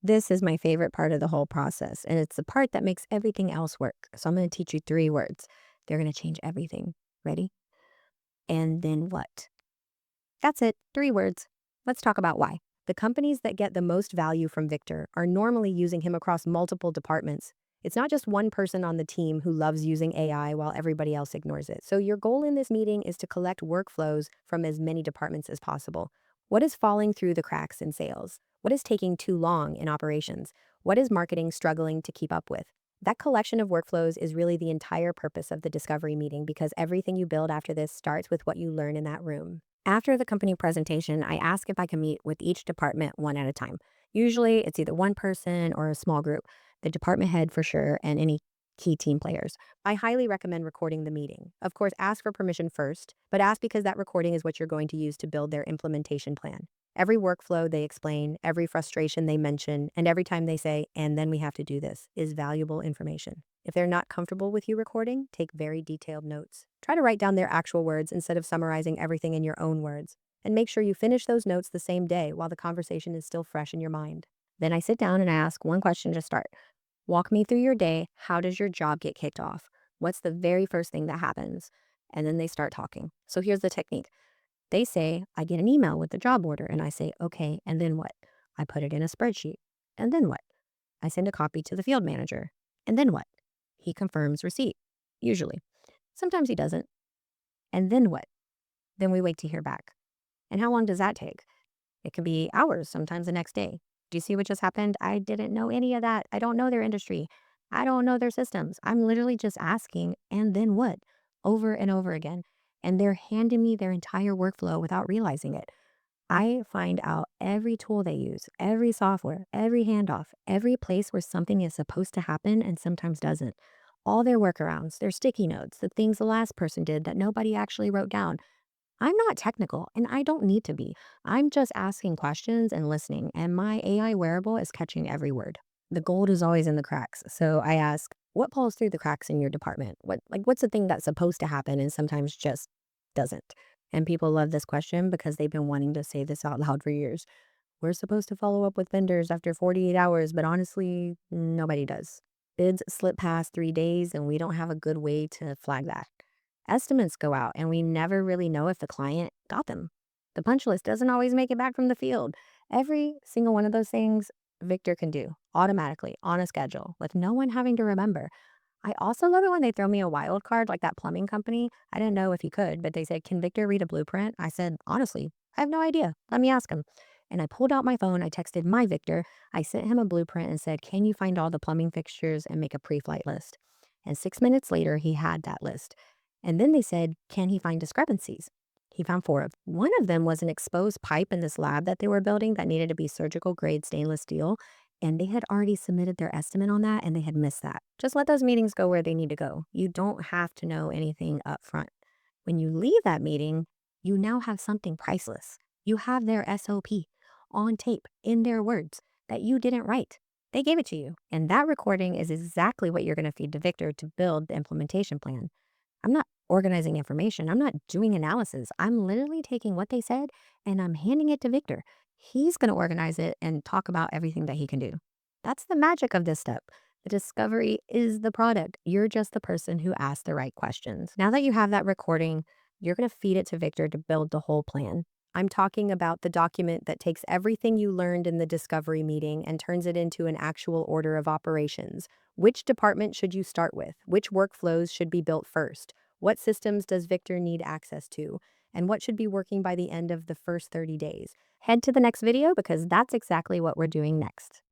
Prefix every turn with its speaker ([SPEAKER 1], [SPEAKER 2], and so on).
[SPEAKER 1] This is my favorite part of the whole process, and it's the part that makes everything else work. So I'm going to teach you three words. They're going to change everything. Ready? And then what? That's it. Three words. Let's talk about why. The companies that get the most value from Victor are normally using him across multiple departments. It's not just one person on the team who loves using AI while everybody else ignores it. So, your goal in this meeting is to collect workflows from as many departments as possible. What is falling through the cracks in sales? What is taking too long in operations? What is marketing struggling to keep up with? That collection of workflows is really the entire purpose of the discovery meeting because everything you build after this starts with what you learn in that room. After the company presentation, I ask if I can meet with each department one at a time. Usually, it's either one person or a small group, the department head for sure, and any key team players. I highly recommend recording the meeting. Of course, ask for permission first, but ask because that recording is what you're going to use to build their implementation plan. Every workflow they explain, every frustration they mention, and every time they say, and then we have to do this, is valuable information. If they're not comfortable with you recording, take very detailed notes. Try to write down their actual words instead of summarizing everything in your own words. And make sure you finish those notes the same day while the conversation is still fresh in your mind. Then I sit down and I ask one question to start. Walk me through your day. How does your job get kicked off? What's the very first thing that happens? And then they start talking. So here's the technique. They say, I get an email with the job order, and I say, okay, and then what? I put it in a spreadsheet. And then what? I send a copy to the field manager. And then what? He confirms receipt, usually. Sometimes he doesn't. And then what? Then we wait to hear back. And how long does that take? It can be hours, sometimes the next day. Do you see what just happened? I didn't know any of that. I don't know their industry. I don't know their systems. I'm literally just asking, and then what? Over and over again. And they're handing me their entire workflow without realizing it. I find out every tool they use, every software, every handoff, every place where something is supposed to happen and sometimes doesn't. All their workarounds, their sticky notes, the things the last person did that nobody actually wrote down. I'm not technical and I don't need to be. I'm just asking questions and listening, and my AI wearable is catching every word. The gold is always in the cracks. So I ask, what pulls through the cracks in your department? What's the thing that's supposed to happen and sometimes just doesn't? And people love this question because they've been wanting to say this out loud for years. We're supposed to follow up with vendors after 48 hours, but honestly, nobody does. Bids slip past 3 days, and we don't have a good way to flag that. Estimates go out, and we never really know if the client got them. The punch list doesn't always make it back from the field. Every single one of those things, Victor can do automatically on a schedule with no one having to remember. I also love it when they throw me a wild card like that plumbing company. I didn't know if he could, but they said, can Victor read a blueprint? I said, honestly, I have no idea. Let me ask him. And I pulled out my phone. I texted my Victor. I sent him a blueprint and said, can you find all the plumbing fixtures and make a pre flight list? And 6 minutes later, he had that list. And then they said, can he find discrepancies? He found four of. One of them was an exposed pipe in this lab that they were building that needed to be surgical grade stainless steel. And they had already submitted their estimate on that and they had missed that. Just let those meetings go where they need to go. You don't have to know anything up front. When you leave that meeting, you now have something priceless. You have their SOP on tape in their words that you didn't write. They gave it to you. And that recording is exactly what you're going to feed to Victor to build the implementation plan. I'm not organizing information. I'm not doing analysis. I'm literally taking what they said and I'm handing it to Victor. He's going to organize it and talk about everything that he can do. That's the magic of this step. The discovery is the product. You're just the person who asked the right questions. Now that you have that recording, you're going to feed it to Victor to build the whole plan. I'm talking about the document that takes everything you learned in the discovery meeting and turns it into an actual order of operations. Which department should you start with? Which workflows should be built first? What systems does Victor need access to? And what should be working by the end of the first 30 days? Head to the next video because that's exactly what we're doing next.